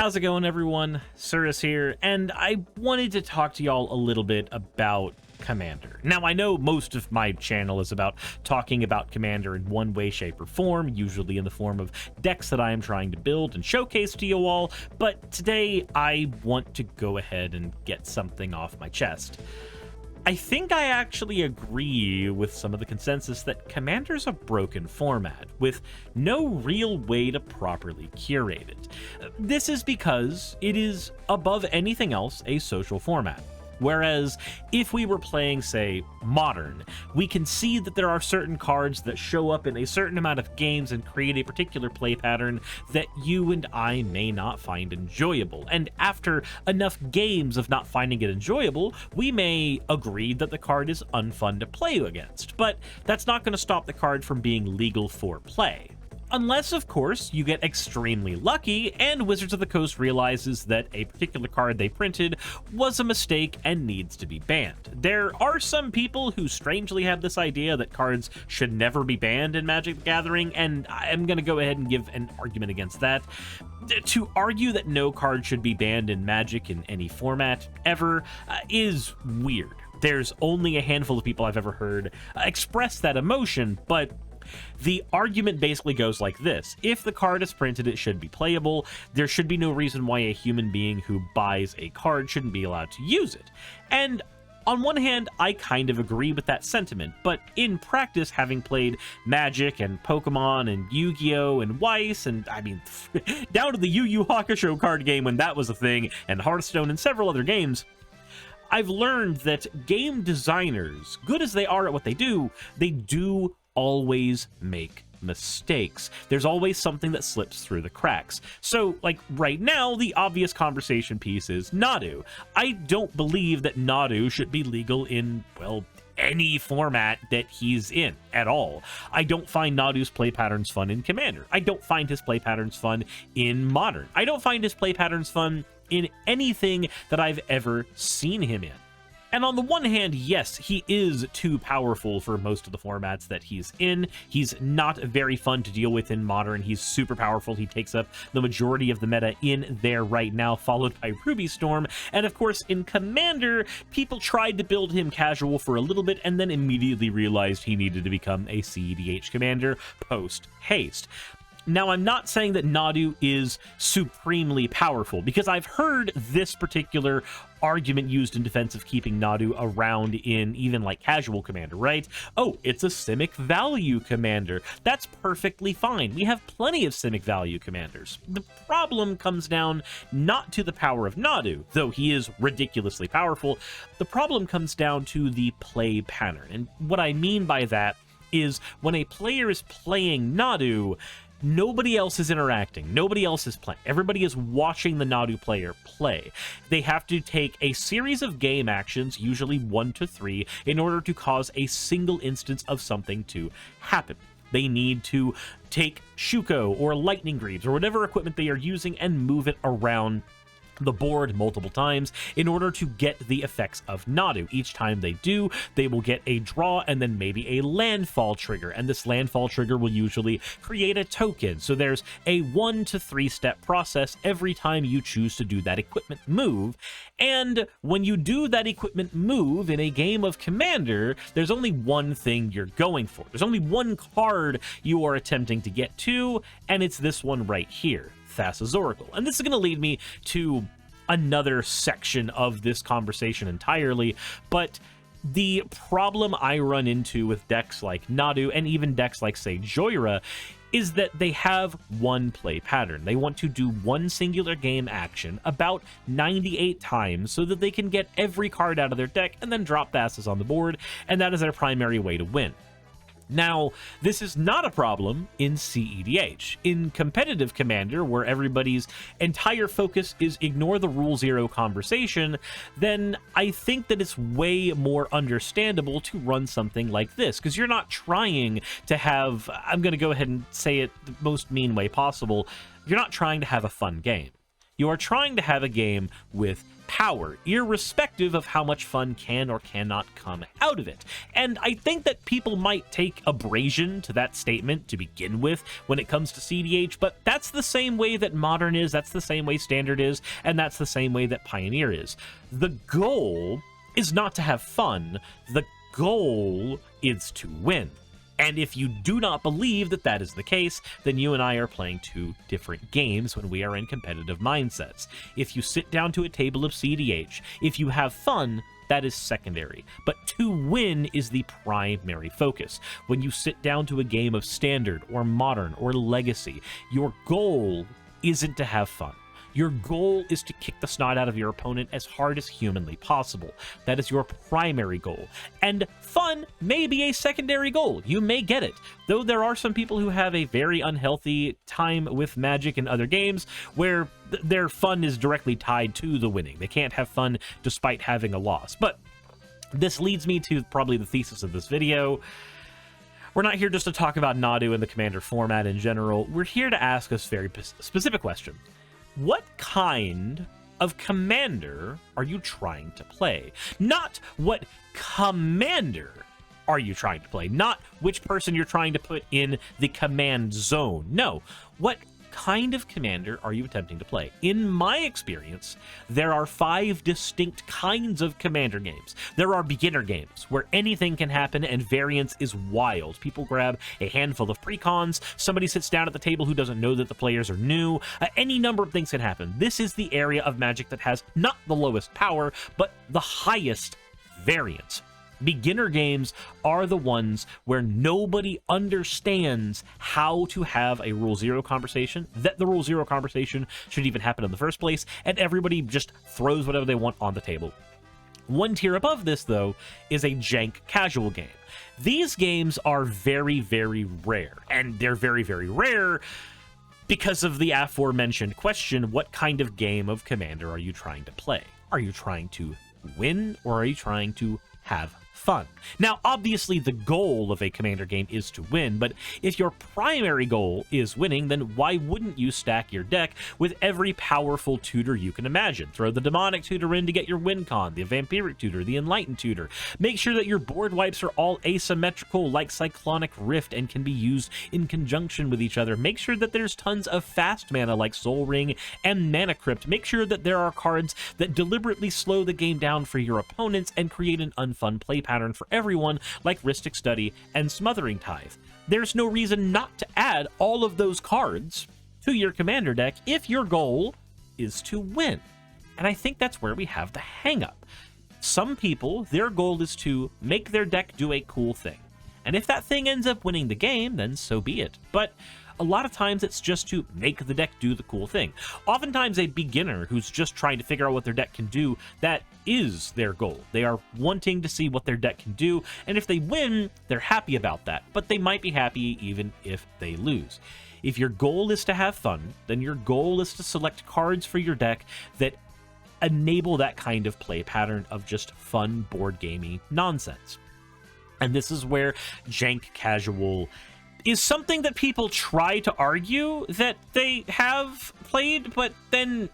How's it going, everyone? Suris here, and I wanted to talk to y'all a little bit about Commander. Now, I know most of my channel is about talking about Commander in one way, shape, or form, usually in the form of decks that I am trying to build and showcase to you all, but today I want to go ahead and get something off my chest. I think I actually agree with some of the consensus that Commander's a broken format, with no real way to properly curate it. This is because it is, above anything else, a social format. Whereas if we were playing, say, Modern, we can see that there are certain cards that show up in a certain amount of games and create a particular play pattern that you and I may not find enjoyable. And after enough games of not finding it enjoyable, we may agree that the card is unfun to play against. But that's not going to stop the card from being legal for play. Unless, of course, you get extremely lucky and Wizards of the Coast realizes that a particular card they printed was a mistake and needs to be banned. There are some people who strangely have this idea that cards should never be banned in Magic the Gathering, and I'm going to go ahead and give an argument against that. To argue that no card should be banned in Magic in any format ever is weird. There's only a handful of people I've ever heard express that emotion, but the argument basically goes like this. If the card is printed, it should be playable. There should be no reason why a human being who buys a card shouldn't be allowed to use it. And on one hand, I kind of agree with that sentiment, but in practice, having played Magic and Pokemon and Yu-Gi-Oh! And Weiss, and I mean, down to the Yu Yu Hakusho card game when that was a thing, and Hearthstone and several other games, I've learned that game designers, good as they are at what they do always make mistakes. There's always something that slips through the cracks. So, like, right now, the obvious conversation piece is Nadu. I don't believe that Nadu should be legal in, well, any format that he's in at all. I don't find Nadu's play patterns fun in Commander. I don't find his play patterns fun in Modern. I don't find his play patterns fun in anything that I've ever seen him in. And on the one hand, yes, he is too powerful for most of the formats that he's in. He's not very fun to deal with in Modern. He's super powerful. He takes up the majority of the meta in there right now, followed by Ruby Storm. And of course, in Commander, people tried to build him casual for a little bit and then immediately realized he needed to become a cEDH commander post-haste. Now, I'm not saying that Nadu is supremely powerful, because I've heard this particular argument used in defense of keeping Nadu around in even like casual Commander, right? Oh, it's a Simic value commander. That's perfectly fine. We have plenty of Simic value commanders. The problem comes down not to the power of Nadu, though he is ridiculously powerful. The problem comes down to the play pattern. And what I mean by that is when a player is playing Nadu, nobody else is interacting. Nobody else is playing. Everybody is watching the Nadu player play. They have to take a series of game actions, usually 1 to 3, in order to cause a single instance of something to happen. They need to take Shuko or Lightning Greaves or whatever equipment they are using and move it around the board multiple times in order to get the effects of Nadu. Each time they do, they will get a draw and then maybe a landfall trigger, and this landfall trigger will usually create a token. So there's a 1 to 3 step process every time you choose to do that equipment move. And when you do that equipment move in a game of Commander, there's only one thing you're going for. There's only one card you are attempting to get to, and it's this one right here, Thassa's Oracle. And this is going to lead me to another section of this conversation entirely, but the problem I run into with decks like Nadu and even decks like, say, Joyra is that they have one play pattern. They want to do one singular game action about 98 times so that they can get every card out of their deck and then drop Thassa's on the board, and that is their primary way to win. Now, this is not a problem in cEDH. In competitive Commander, where everybody's entire focus is ignore the rule zero conversation, then I think that it's way more understandable to run something like this, because you're not trying to have, I'm going to go ahead and say it the most mean way possible, you're not trying to have a fun game. You are trying to have a game with power, irrespective of how much fun can or cannot come out of it. And I think that people might take abrasion to that statement to begin with when it comes to cEDH, but that's the same way that Modern is, that's the same way Standard is, and that's the same way that Pioneer is. The goal is not to have fun, the goal is to win. And if you do not believe that that is the case, then you and I are playing two different games when we are in competitive mindsets. If you sit down to a table of cEDH, if you have fun, that is secondary. But to win is the primary focus. When you sit down to a game of Standard or Modern or Legacy, your goal isn't to have fun. Your goal is to kick the snot out of your opponent as hard as humanly possible. That is your primary goal. And fun may be a secondary goal. You may get it. Though there are some people who have a very unhealthy time with Magic and other games where their fun is directly tied to the winning. They can't have fun despite having a loss. But this leads me to probably the thesis of this video. We're not here just to talk about Nadu and the Commander format in general. We're here to ask us very specific question. What kind of commander are you trying to play? Not what commander are you trying to play, not which person you're trying to put in the command zone. No, what kind of commander are you attempting to play? In my experience, there are 5 distinct kinds of commander games. There are beginner games where anything can happen and variance is wild. People grab a handful of precons, somebody sits down at the table who doesn't know that the players are new. Any number of things can happen. This is the area of Magic that has not the lowest power, but the highest variance. Beginner games are the ones where nobody understands how to have a Rule Zero conversation, that the Rule Zero conversation should even happen in the first place, and everybody just throws whatever they want on the table. One tier above this, though, is a jank casual game. These games are very, very rare, and they're very, very rare because of the aforementioned question, what kind of game of Commander are you trying to play? Are you trying to win, or are you trying to have fun? Now, obviously, the goal of a Commander game is to win, but if your primary goal is winning, then why wouldn't you stack your deck with every powerful tutor you can imagine? Throw the Demonic Tutor in to get your win con, the Vampiric Tutor, the Enlightened Tutor. Make sure that your board wipes are all asymmetrical like Cyclonic Rift and can be used in conjunction with each other. Make sure that there's tons of fast mana like Soul Ring and Mana Crypt. Make sure that there are cards that deliberately slow the game down for your opponents and create an unfun play pattern for everyone, like Rhystic Study and Smothering Tithe. There's no reason not to add all of those cards to your commander deck if your goal is to win. And I think that's where we have the hang-up. Some people, their goal is to make their deck do a cool thing. And if that thing ends up winning the game, then so be it. But a lot of times it's just to make the deck do the cool thing. Oftentimes a beginner who's just trying to figure out what their deck can do, that is their goal. They are wanting to see what their deck can do, and if they win, they're happy about that, but they might be happy even if they lose. If your goal is to have fun, then your goal is to select cards for your deck that enable that kind of play pattern of just fun board gamey nonsense. And this is where jank casual is something that people try to argue that they have played, but then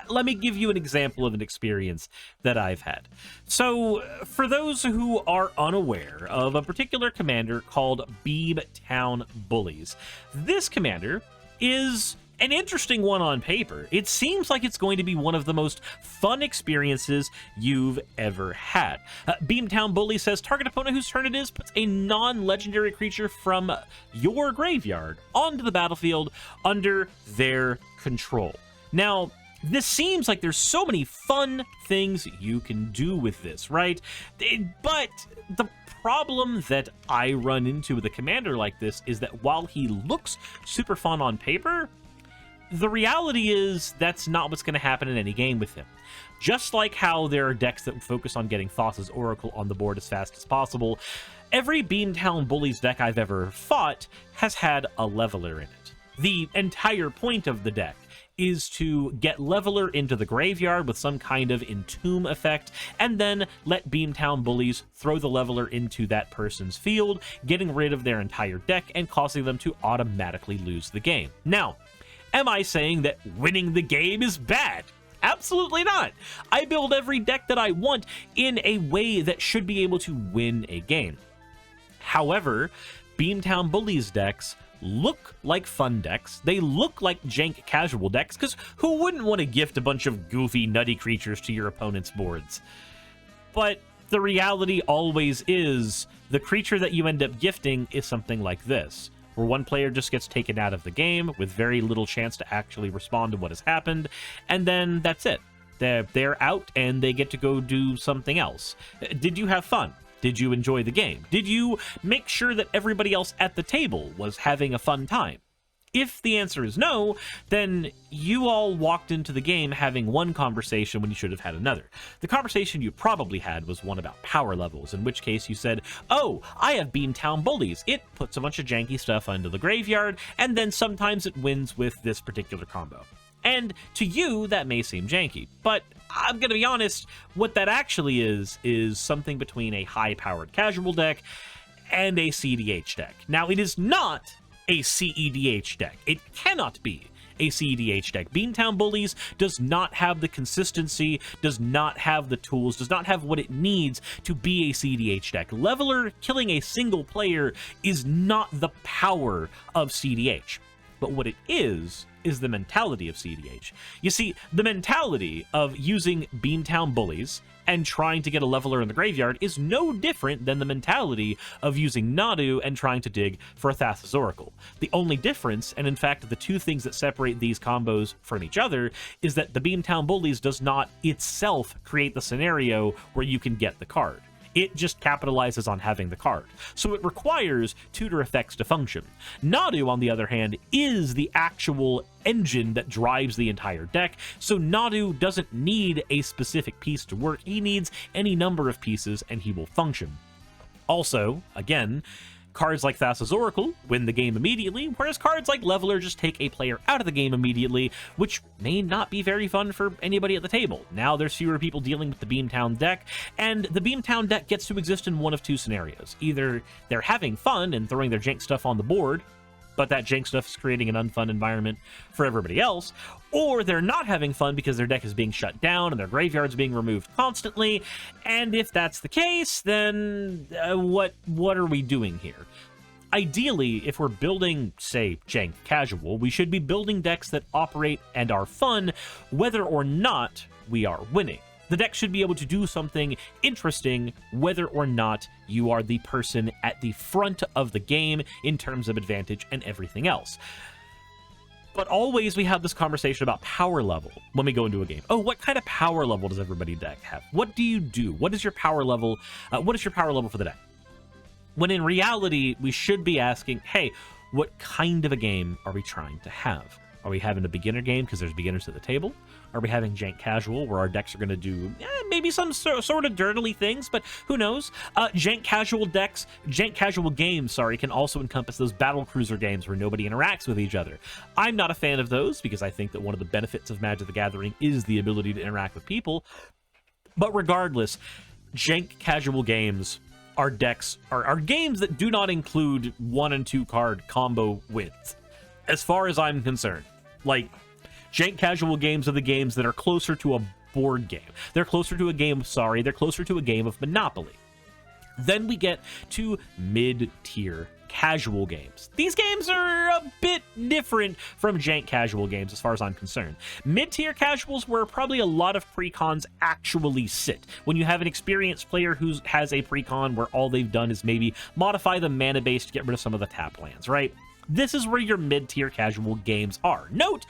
let me give you an example of an experience that I've had. So, for those who are unaware of a particular commander called Beamtown Bullies, this commander is an interesting one on paper. It seems like it's going to be one of the most fun experiences you've ever had. Beamtown Bully says, target opponent whose turn it is puts a non-legendary creature from your graveyard onto the battlefield under their control. Now, this seems like there's so many fun things you can do with this, right? But the problem that I run into with a commander like this is that while he looks super fun on paper, the reality is that's not what's going to happen in any game with him. Just like how there are decks that focus on getting Thassa's Oracle on the board as fast as possible, every Beamtown Bullies deck I've ever fought has had a leveler in it. The entire point of the deck is to get leveler into the graveyard with some kind of entomb effect, and then let Beamtown Bullies throw the leveler into that person's field, getting rid of their entire deck and causing them to automatically lose the game. Now, Am I saying that winning the game is bad? Absolutely not. I build every deck that I want in a way that should be able to win a game. However, Beamtown Bullies decks look like fun decks. They look like jank casual decks, because who wouldn't want to gift a bunch of goofy, nutty creatures to your opponent's boards? But the reality always is the creature that you end up gifting is something like this, where one player just gets taken out of the game with very little chance to actually respond to what has happened, and then that's it. They're out and they get to go do something else. Did you have fun? Did you enjoy the game? Did you make sure that everybody else at the table was having a fun time? If the answer is no, then you all walked into the game having one conversation when you should have had another. The conversation you probably had was one about power levels, in which case you said, oh, I have Beamtown Bullies. It puts a bunch of janky stuff into the graveyard, and then sometimes it wins with this particular combo. And to you, that may seem janky, but I'm going to be honest, what that actually is something between a high-powered casual deck and a cEDH deck. Now, it is not a cEDH deck. It cannot be a cEDH deck. Beamtown Bullies does not have the consistency, does not have the tools, does not have what it needs to be a cEDH deck. Leveler killing a single player is not the power of cEDH. But what it is the mentality of cEDH. You see, the mentality of using Beamtown Bullies and trying to get a leveler in the graveyard is no different than the mentality of using Nadu and trying to dig for a Thassa's Oracle. The only difference, and in fact the two things that separate these combos from each other, is that the Beamtown Bullies does not itself create the scenario where you can get the card. It just capitalizes on having the card. So it requires tutor effects to function. Nadu, on the other hand, is the actual engine that drives the entire deck, so Nadu doesn't need a specific piece to work. He needs any number of pieces and he will function. Also, again, cards like Thassa's Oracle win the game immediately, whereas cards like Leveler just take a player out of the game immediately, which may not be very fun for anybody at the table. Now there's fewer people dealing with the Beamtown deck, and the Beamtown deck gets to exist in one of two scenarios. Either they're having fun and throwing their jank stuff on the board, but that jank stuff is creating an unfun environment for everybody else, or they're not having fun because their deck is being shut down and their graveyard's being removed constantly. And if that's the case, then what are we doing here? Ideally, if we're building, say, jank casual, we should be building decks that operate and are fun, whether or not we are winning. The deck should be able to do something interesting whether or not you are the person at the front of the game in terms of advantage and everything else. But always we have this conversation about power level when we go into a game. Oh, what kind of power level does everybody deck have? What do you do? What is your power level? What is your power level for the deck? When in reality, we should be asking, hey, what kind of a game are we trying to have? Are we having a beginner game because there's beginners at the table? Are we having jank casual where our decks are going to do maybe some sort of dirtily things, but who knows? Jank casual games, can also encompass those battle cruiser games where nobody interacts with each other. I'm not a fan of those because I think that one of the benefits of Magic the Gathering is the ability to interact with people. But regardless, jank casual games are games that do not include 1 and 2 card combo wins, as far as I'm concerned. Like, jank casual games are the games that are closer to a board game. They're closer to a game of Monopoly. Then we get to mid-tier casual games. These games are a bit different from jank casual games as far as I'm concerned. Mid-tier casuals where probably a lot of precons actually sit. When you have an experienced player who has a precon where all they've done is maybe modify the mana base to get rid of some of the tap lands, right? This is where your mid-tier casual games are. Note,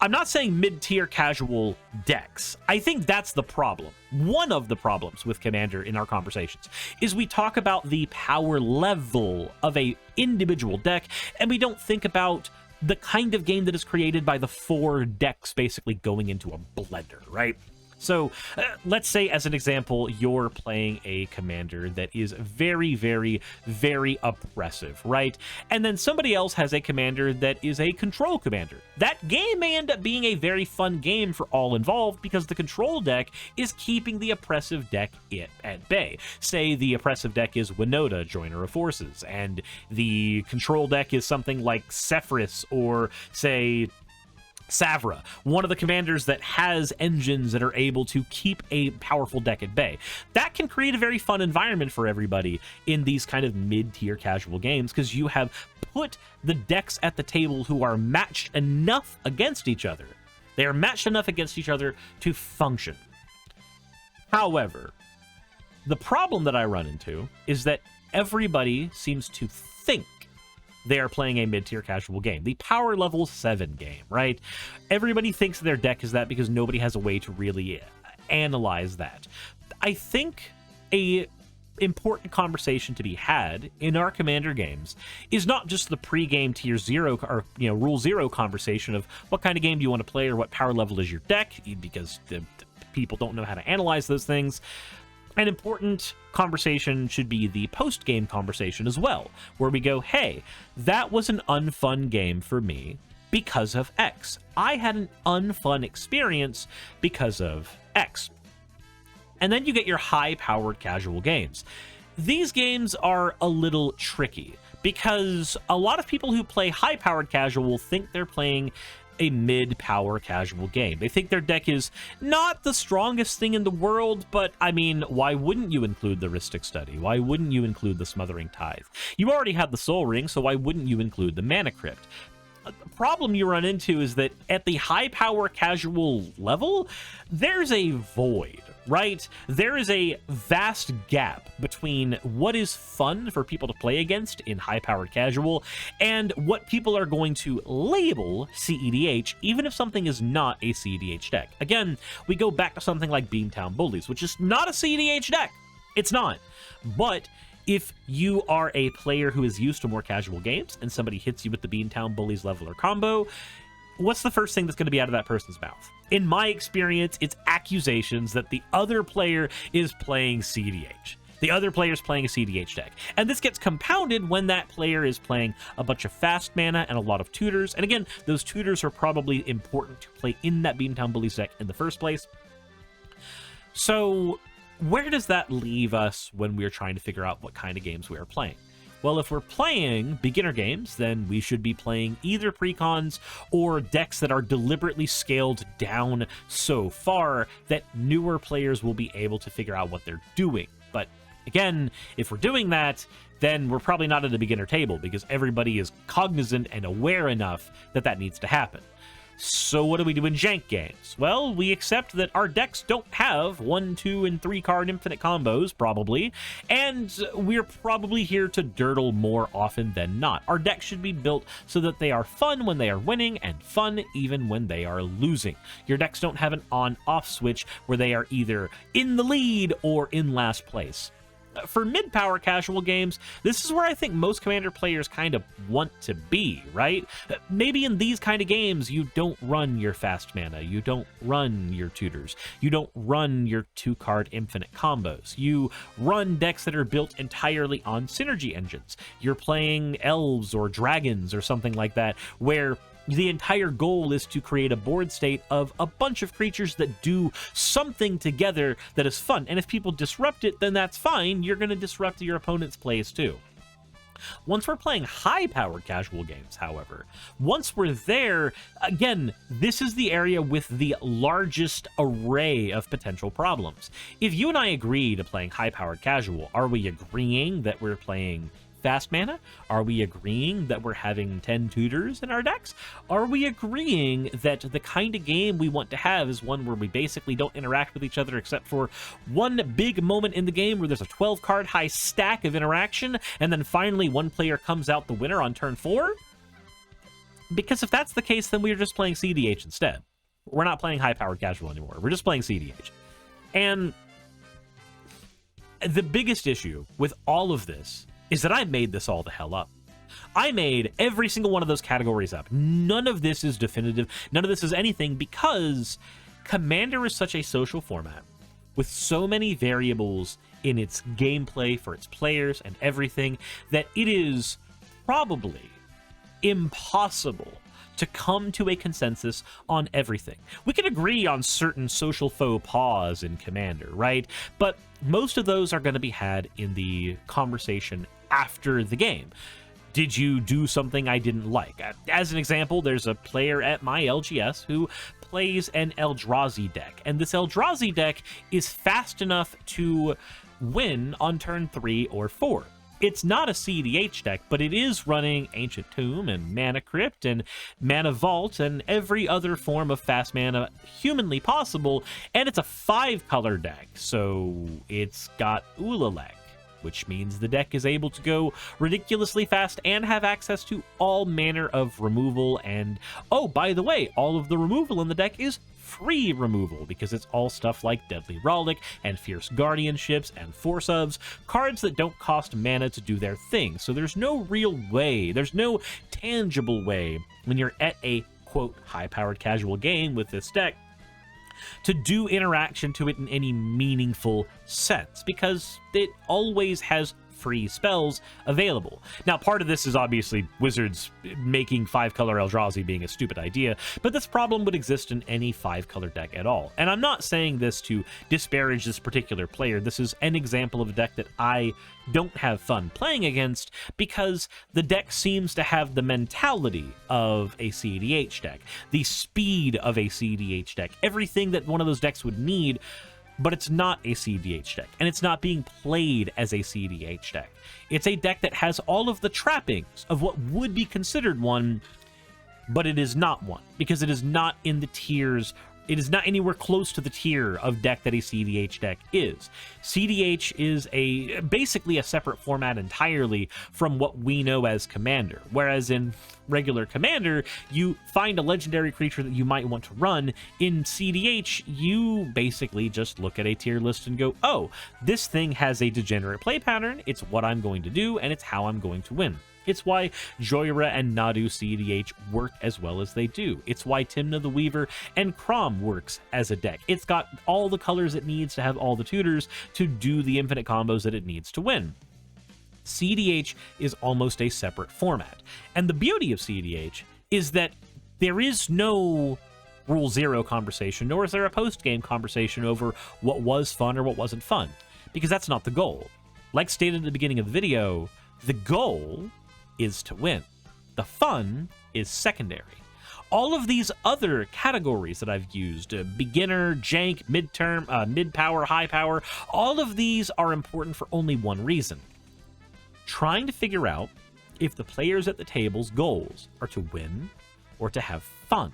I'm not saying mid-tier casual decks. I think that's the problem. One of the problems with Commander in our conversations is we talk about the power level of a individual deck, and we don't think about the kind of game that is created by the 4 decks basically going into a blender, right? So let's say, as an example, you're playing a commander that is very, very, very oppressive, right? And then somebody else has a commander that is a control commander. That game may end up being a very fun game for all involved because the control deck is keeping the oppressive deck at bay. Say the oppressive deck is Winota, Joiner of Forces, and the control deck is something like Sephiroth, or say Savra, one of the commanders that has engines that are able to keep a powerful deck at bay. That can create a very fun environment for everybody in these kind of mid-tier casual games, because you have put the decks at the table who are matched enough against each other. They are matched enough against each other to function. However, the problem that I run into is that everybody seems to think they are playing a mid-tier casual game. The power level 7 game, right? Everybody thinks their deck is that because nobody has a way to really analyze that. I think a important conversation to be had in our Commander games is not just the pre-game tier 0 or rule 0 conversation of what kind of game do you want to play or what power level is your deck, because the people don't know how to analyze those things. An important conversation should be the post-game conversation as well, where we go, hey, that was an unfun game for me because of X. I had an unfun experience because of X. And then you get your high-powered casual games. These games are a little tricky because a lot of people who play high-powered casual think they're playing a mid-power casual game. They think their deck is not the strongest thing in the world, but I mean, why wouldn't you include the Rhystic Study? Why wouldn't you include the Smothering Tithe? You already have the Soul Ring, so why wouldn't you include the Mana Crypt? The problem you run into is that at the high-power casual level, there's a void, right? There is a vast gap between what is fun for people to play against in high-powered casual and what people are going to label cEDH, even if something is not a cEDH deck. Again, we go back to something like Beamtown Bullies, which is not a cEDH deck. It's not. But if you are a player who is used to more casual games and somebody hits you with the Beamtown Bullies leveler combo, what's the first thing that's going to be out of that person's mouth? In my experience, it's accusations that the other player is playing cEDH. The other player is playing a cEDH deck. And this gets compounded when that player is playing a bunch of fast mana and a lot of tutors. And again, those tutors are probably important to play in that Beamtown Bullies deck in the first place. So where does that leave us when we're trying to figure out what kind of games we are playing? Well, if we're playing beginner games, then we should be playing either precons or decks that are deliberately scaled down so far that newer players will be able to figure out what they're doing. But again, if we're doing that, then we're probably not at a beginner table because everybody is cognizant and aware enough that that needs to happen. So what do we do in jank games? Well, we accept that our decks don't have 1, 2, and 3 card infinite combos, probably, and we're probably here to dirtle more often than not. Our decks should be built so that they are fun when they are winning and fun even when they are losing. Your decks don't have an on-off switch where they are either in the lead or in last place. For mid-power casual games, this is where I think most Commander players kind of want to be, right? Maybe in these kind of games, you don't run your fast mana, you don't run your tutors, you don't run your 2-card infinite combos, you run decks that are built entirely on synergy engines. You're playing elves or dragons or something like that, where the entire goal is to create a board state of a bunch of creatures that do something together that is fun. And if people disrupt it, then that's fine. You're going to disrupt your opponent's plays too. Once we're playing high-powered casual games, however, once we're there, again, this is the area with the largest array of potential problems. If you and I agree to playing high-powered casual, are we agreeing that we're playing fast mana? Are we agreeing that we're having 10 tutors in our decks? Are we agreeing that the kind of game we want to have is one where we basically don't interact with each other except for one big moment in the game where there's a 12-card high stack of interaction, and then finally one player comes out the winner on turn 4? Because if that's the case, then we're just playing cEDH instead. We're not playing high-powered casual anymore. We're just playing cEDH. And the biggest issue with all of this is that I made this all the hell up. I made every single one of those categories up. None of this is definitive. None of this is anything because Commander is such a social format with so many variables in its gameplay for its players and everything that it is probably impossible to come to a consensus on everything. We can agree on certain social faux pas in Commander, right? But most of those are going to be had in the conversation after the game. Did you do something I didn't like? As an example, there's a player at my LGS who plays an Eldrazi deck, and this Eldrazi deck is fast enough to win on turn 3 or 4. It's not a cEDH deck, but it is running Ancient Tomb and Mana Crypt and Mana Vault and every other form of fast mana humanly possible, and it's a 5-color deck, so it's got Ulalek, which means the deck is able to go ridiculously fast and have access to all manner of removal. And oh, by the way, all of the removal in the deck is free removal, because it's all stuff like Deadly Rollick and Fierce Guardianships and Force ofs, cards that don't cost mana to do their thing. So there's no real way, there's no tangible way when you're at a quote high-powered casual game with this deck to do interaction to it in any meaningful sense, because it always has free spells available. Now, part of this is obviously Wizards making 5-color Eldrazi being a stupid idea, but this problem would exist in any 5-color deck at all. And I'm not saying this to disparage this particular player. This is an example of a deck that I don't have fun playing against, because the deck seems to have the mentality of a cEDH deck, the speed of a cEDH deck, everything that one of those decks would need, but it's not a cEDH deck, and it's not being played as a cEDH deck. It's a deck that has all of the trappings of what would be considered one, but it is not one, because it is not in the tiers. It is not anywhere close to the tier of deck that a cEDH deck is. cEDH is basically a separate format entirely from what we know as Commander, whereas in regular Commander, you find a legendary creature that you might want to run. In cEDH, you basically just look at a tier list and go, oh, this thing has a degenerate play pattern, it's what I'm going to do, and it's how I'm going to win. It's why Joyra and Nadu cEDH work as well as they do. It's why Tymna the Weaver and Crom works as a deck. It's got all the colors it needs to have all the tutors to do the infinite combos that it needs to win. cEDH is almost a separate format. And the beauty of cEDH is that there is no Rule Zero conversation, nor is there a post-game conversation over what was fun or what wasn't fun, because that's not the goal. Like stated at the beginning of the video, the goal is to win. The fun is secondary. All of these other categories that I've used, beginner, jank, mid-power, high power, all of these are important for only one reason: trying to figure out if the players at the table's goals are to win or to have fun.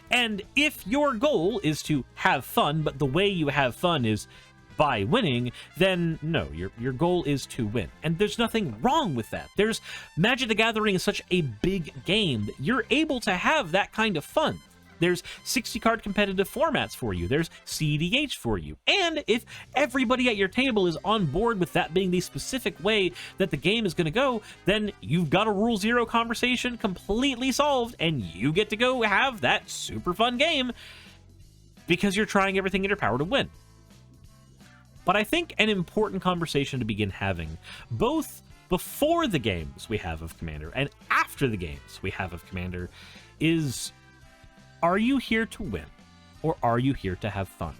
And if your goal is to have fun, but the way you have fun is by winning, then no, your goal is to win. And there's nothing wrong with that. Magic the Gathering is such a big game that you're able to have that kind of fun. There's 60-card competitive formats for you. There's cEDH for you. And if everybody at your table is on board with that being the specific way that the game is going to go, then you've got a Rule Zero conversation completely solved, and you get to go have that super fun game because you're trying everything in your power to win. But I think an important conversation to begin having, both before the games we have of Commander and after the games we have of Commander, is: are you here to win, or are you here to have fun?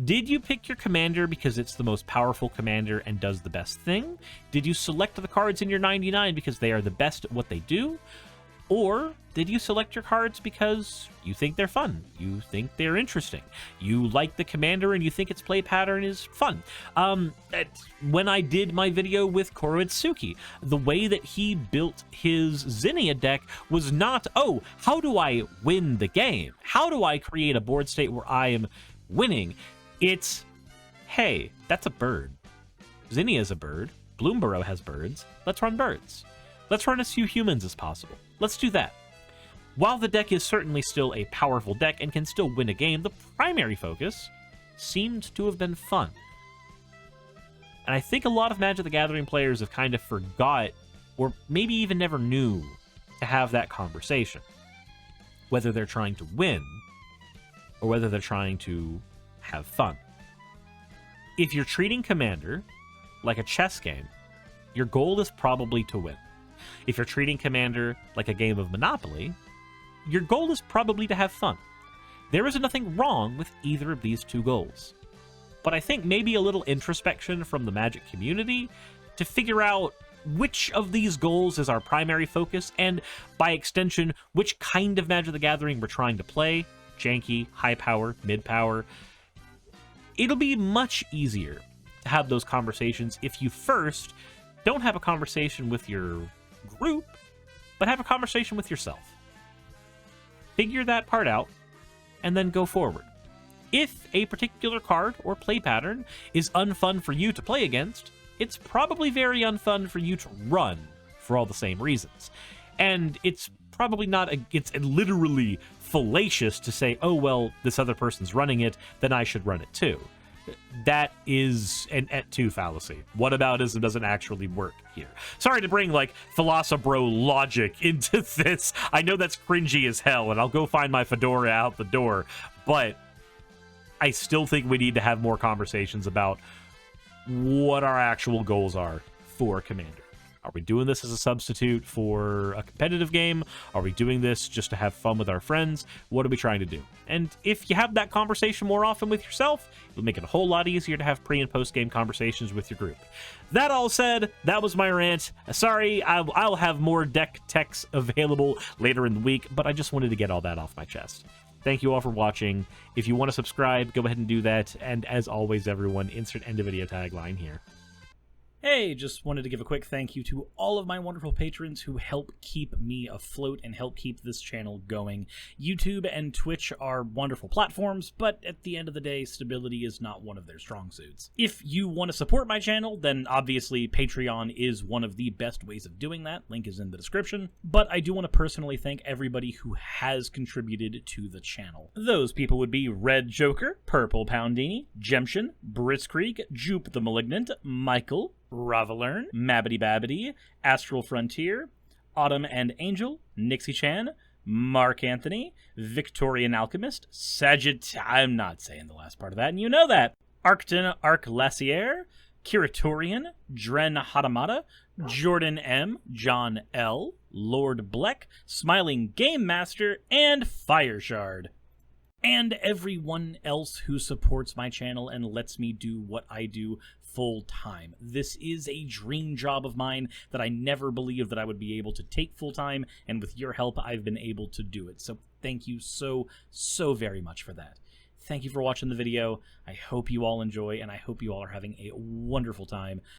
Did you pick your commander because it's the most powerful commander and does the best thing? Did you select the cards in your 99 because they are the best at what they do? Or did you select your cards because you think they're fun, you think they're interesting, you like the commander and you think its play pattern is fun? When I did my video with Koroitsuki, the way that he built his Zinnia deck was not, oh, how do I win the game? How do I create a board state where I am winning? It's, hey, that's a bird. Zinnia's a bird. Bloomburrow has birds. Let's run birds. Let's run as few humans as possible. Let's do that. While the deck is certainly still a powerful deck and can still win a game, the primary focus seemed to have been fun. And I think a lot of Magic the Gathering players have kind of forgot, or maybe even never knew, to have that conversation. Whether they're trying to win, or whether they're trying to have fun. If you're treating Commander like a chess game, your goal is probably to win. If you're treating Commander like a game of Monopoly, your goal is probably to have fun. There is nothing wrong with either of these two goals. But I think maybe a little introspection from the Magic community to figure out which of these goals is our primary focus, and by extension, which kind of Magic the Gathering we're trying to play, janky, high power, mid power. It'll be much easier to have those conversations if you first don't have a conversation with your group, but have a conversation with yourself. Figure that part out, and then go forward. If a particular card or play pattern is unfun for you to play against, it's probably very unfun for you to run for all the same reasons. And it's probably not, it's literally fallacious to say, oh, well, this other person's running it, then I should run it too. That is an et-tu fallacy. Whataboutism doesn't actually work here. Sorry to bring, like, Philosobro logic into this. I know that's cringy as hell, and I'll go find my fedora out the door, but I still think we need to have more conversations about what our actual goals are for Commander. Are we doing this as a substitute for a competitive game? Are we doing this just to have fun with our friends? What are we trying to do? And if you have that conversation more often with yourself, it'll make it a whole lot easier to have pre- and post-game conversations with your group. That all said, that was my rant. Sorry, I'll have more deck techs available later in the week, but I just wanted to get all that off my chest. Thank you all for watching. If you want to subscribe, go ahead and do that. And as always, everyone, insert end of video tagline here. Hey, just wanted to give a quick thank you to all of my wonderful patrons who help keep me afloat and help keep this channel going. YouTube and Twitch are wonderful platforms, but at the end of the day, stability is not one of their strong suits. If you want to support my channel, then obviously Patreon is one of the best ways of doing that. Link is in the description. But I do want to personally thank everybody who has contributed to the channel. Those people would be Red Joker, Purple Poundini, Jemshin, Britzkrieg, Jupe the Malignant, Michael, Ravelern, Mabbity Babbity, Astral Frontier, Autumn and Angel, Nixie Chan, Mark Anthony, Victorian Alchemist, I'm not saying the last part of that, and you know that. Arcton Arclacier, Kiratorian, Dren Hadamata, Jordan M, John L, Lord Bleck, Smiling Game Master, and Fireshard. And everyone else who supports my channel and lets me do what I do full time. This is a dream job of mine that I never believed that I would be able to take full time, and with your help, I've been able to do it. So thank you so very much for that. Thank you for watching the video. I hope you all enjoy, and I hope you all are having a wonderful time.